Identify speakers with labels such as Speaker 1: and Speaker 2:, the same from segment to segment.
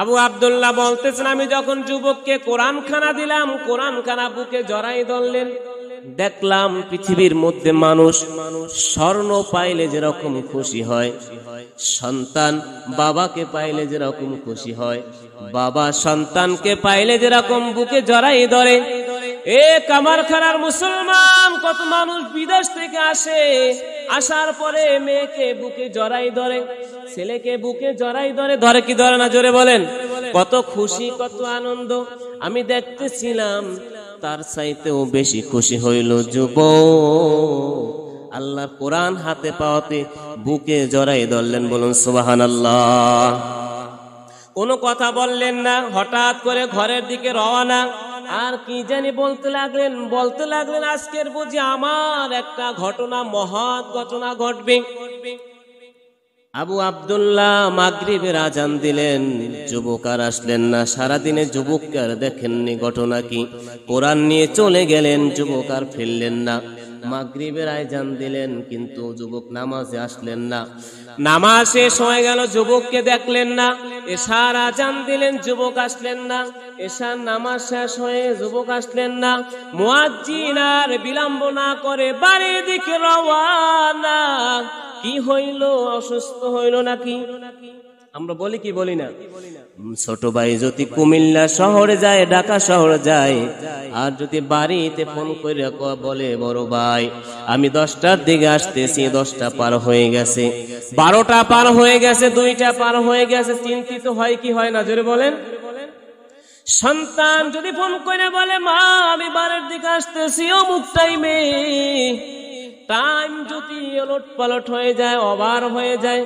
Speaker 1: আবু আব্দুল্লাহ বলতেছেন, আমি যখন যুবককে কোরআন খানা দিলাম, কোরআন খানা বুকে জড়াই ধরলেন, দেখলাম পৃথিবীর মধ্যে মানুষ স্বর্ণ পাইলে যেরকম খুশি হয়, সন্তান বাবাকে পাইলে যেরকম খুশি হয়, বাবা সন্তানকে পাইলে যেরকম বুকে জড়াই ধরে, এ কামারখানার মুসলমান কত মানুষ বিদেশ থেকে আসে, আসার পরে মেয়েকে বুকে জড়াই ধরে, ছেলেকে বুকে জড়াই ধরে, ধরে কি ধরে না জোরে বলেন? কত খুশি, কত আনন্দ। আমি দেখতেছিলাম তার চাইতেও বেশি খুশি হইল যুবক আল্লাহর কোরআন হাতে পাওয়াতে বুকে জড়াই ধরলেন। বলুন সুবহানাল্লাহ। কোনো কথা বললেন না, হঠাৎ করে ঘরের দিকে রওনা। আর কি জানি বলতে লাগলেন আজকের বুঝি আমার একটা ঘটনা, মহৎ ঘটনা ঘটবে। আবু আব্দুল্লাহ মাগরিবের আজান দিলেন, যুবক আর আসলেন না। সারাদিনে যুবককে আর দেখেননি, ঘটনা কি? কোরআন নিয়ে চলে গেলেন, যুবক আর ফিরলেন না। মাগরিবের আজান দিলেন, কিন্তু যুবক নামাজে আসলেন না। নামাজ শেষ হয়ে গেল, যুবককে দেখলেন না। এশার আজান দিলেন, যুবক আসলেন না। এশার নামাজ শেষ হয়ে যুবক আসলেন না। মুয়াজ্জিন আর বিলম্ব না করে বাড়ির দিকে রওয়ানা। কি হইল? অসুস্থ হইল নাকি? আমরা বলি কি বলি না? ছোট ভাই যদি কুমিল্লা শহরে যায়, ঢাকা শহরে যায়, আর যদি বাড়িতে ফোন করে বলে, বড় ভাই আমি 10টার দিকে আসতেছি, 10টা পার হয়ে গেছে, 12টা পার হয়ে গেছে, 2টা পার হয়ে গেছে, চিন্তিত হয় কি হয় না জোরে বলেন? সন্তান যদি ফোন করে বলে, মা আমি বাড়ির দিকে আসতেছি অমুক টাইমে, টাইম যদি ওলট পালট হয়ে যায়, ওভার হয়ে যায়,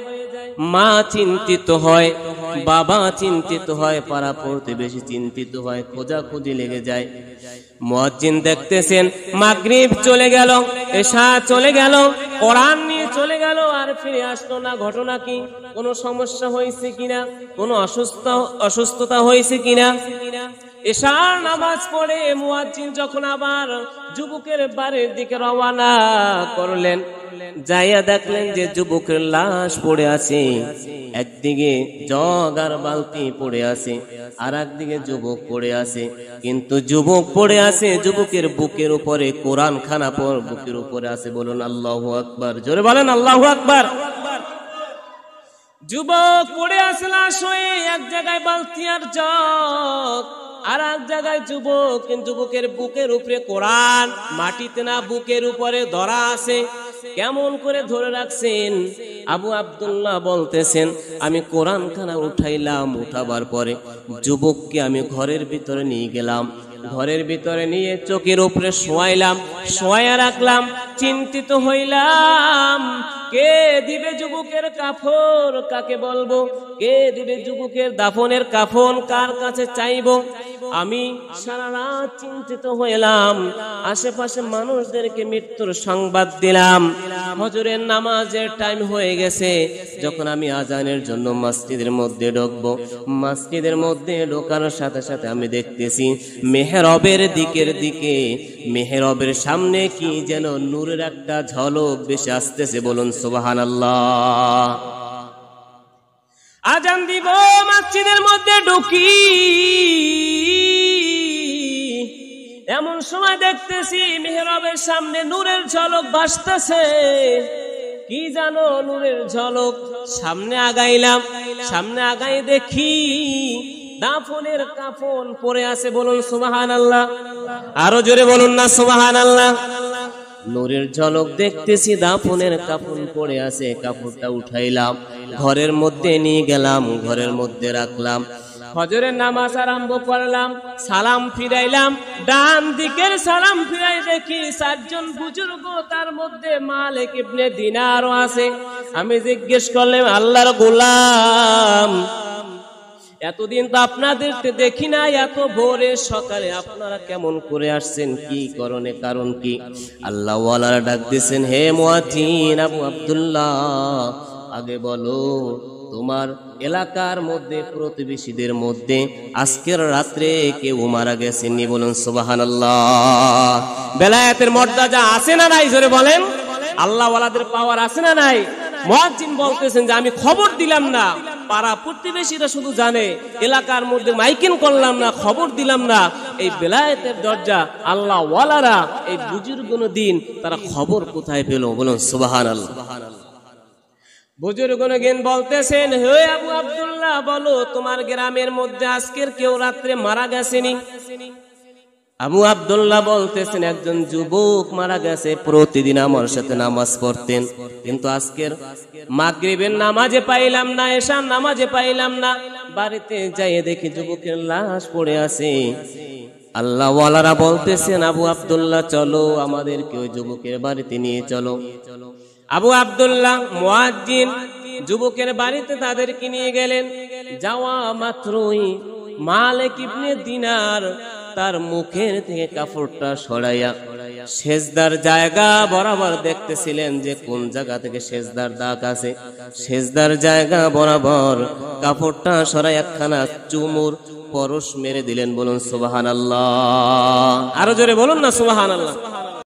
Speaker 1: মা চিন্তিত হয়, বাবা চিন্তিত হয়, পাড়া প্রতিবেশী চিন্তিত হয়, খোঁজাখুঁজি লেগে যায়। মুয়াজ্জিন দেখতেছেন মাগরিব চলে গেল, এশা চলে গেল, কোরআন নিয়ে চলে গেল, আর ফিরে আসলো না। ঘটনা কি? কোনো সমস্যা হয়েছে কিনা, কোনো অসুস্থতা হয়েছে কিনা? এশার নামাজ পড়ে মুয়াজ্জিন যখন আবার যুবকের বাড়ির দিকে রওনা করলেন, যাইয়া দেখলেন যে যুবকের লাশ পড়ে আছে। একদিকে জগ আর বালতি পড়ে আছে, আর একদিকে যুবক পড়ে আছে। কিন্তু যুবক পড়ে আছে, যুবকের বুকের উপরে কোরআন খানা বুকের উপরে আছে। বলুন আল্লাহু আকবার, জোরে বলেন আল্লাহু আকবার। যুবক পড়ে আছে লাশ হয়ে, এক জায়গায় বালতি আর জগ, আর এক জায়গায় যুবক। যুবকের বুকের উপরে কোরআন, মাটিতে না বুকের উপরে ধরা আছে। কেমন করে ধরে রাখছেন? আবু আব্দুল্লাহ বলতেছেন, আমি কোরআন খানা উঠাইলাম, উঠাবার পরে যুবককে আমি ঘরের ভিতরে নিয়ে গেলাম, ঘরের ভিতরে নিয়ে চোখের উপরে শোয়াইলাম, শোয়াইয়া রাখলাম। চিন্তিত হইলাম, কে দিবে যুবকের কাফন, কাকে বলবো? কে দিবে যুবকের দাফনের কাফন, কার কাছে চাইবো? আমি সারা রাত চিন্তিত হইলাম, আশেপাশে মানুষদেরকে মৃত্যুর সংবাদ দিলাম। ফজরের নামাজের টাইম হয়ে গেছে। যখন আমি আজানের জন্য মসজিদের মধ্যে ঢুকবো, মসজিদের মধ্যে ঢোকার সাথে সাথে আমি দেখতেছি মেহরাবের দিকে, মেহরাবের সামনে কি যেন নূরের একটা ঝলক বেশি আসতেছে। বলুন সুবহানাল্লাহ। আজান দিব, মসজিদের মধ্যে ঢুকি, এমন সময় দেখতেছি মেহরাবের সামনে নূরের ঝলক ভাসতেছে। কি জানো নূরের ঝলক? সামনে আগাইলাম, সামনে আগাই দেখি দাফনের কাফন পড়ে আছে। বলুন সুবহানাল্লাহ, আরো জোরে বলুন না সুবহানাল্লাহ। নূরের ঝলক দেখতেছি, দাফনের কাফন পড়ে আছে। কাপড়টা উঠাইলাম, ঘরের মধ্যে নিয়ে গেলাম, ঘরের মধ্যে রাখলাম। ফজরের নামাজ আরম্ভ করলাম, সালাম ফিরাইলাম। ডান দিকের সালাম ফিরাই দেখি 4 জন বুজুর্গ, তার মধ্যে মালিক ইবনে দিনারও আছে। আমি জিজ্ঞেস করলাম, আল্লাহর গোলাম, এতদিন তো আপনাদেরকে দেখি না, এত ভোরে সকালে আপনারা কেমন করে আসছেন? কি করণে, কারণ কি? আল্লাহ ওয়ালারা ডাক দিয়েছেন, হে মুয়াজ্জিন আবু আব্দুল্লাহ, আগে বলো তোমার এলাকার মধ্যে প্রতিবেশীদের মধ্যে আজকের রাত্রে কেউ মারা গেছেননি? বলুন সুবহানাল্লাহ। বেলায়েতের মর্যাদা আছে না নাই? জোরে বলেন। আল্লাহ ওয়ালাদের পাওয়ার আছে না নাই? মুয়াজ্জিন বলতেছেন যে আমি খবর দিলাম না, পাড়া প্রতিবেশীরা শুধু জানে, এলাকার মধ্যে মাইকিং করলাম না, খবর দিলাম না। এই বেলায়েতের দরজা আল্লাহ ওয়ালারা এই বুজুর্গন দিন তারা খবর কোথায় পেল? বলুন সুবহানাল্লাহ। বুজুর্গন জ্ঞান বলতেছেন, হে আবু আব্দুল্লাহ বলো, তোমার গ্রামের মধ্যে আজকের কেউ রাত্রে মারা গেছেনি? আবু আব্দুল্লাহ বলতেছেন, একজন যুবক মারা গেছে, প্রতিদিন আমার সাথে নামাজ পড়তেন, কিন্তু আজকের মাগরিবের নামাজে পাইলাম না, এশার নামাজে পাইলাম না। বাড়িতে যাই দেখি যুবকের লাশ পড়ে আছে। আল্লাহ ওয়ালারা বলতেছেন, আবু আব্দুল্লাহ চলো, আমাদেরকে ওই যুবকের বাড়িতে নিয়ে চলো। আবু আব্দুল্লাহ মুয়াজ্জিন যুবকের বাড়িতে তাদেরকে নিয়ে গেলেন। যাওয়া মাত্রই মালিক ইবনে দিনার তার মুখের থেকে কাপড়টা সরাইয়া সেজদার জায়গা বরাবর দেখতেছিলেন যে কোন জায়গা থেকে সেজদার দাগ আছে। সেজদার জায়গা বরাবর কাপড়টা সরাই একখানা চুমুর পরশ মেরে দিলেন। বলুন সুবহানাল্লাহ, আরো জোরে বলুন না সুবহানাল্লাহ।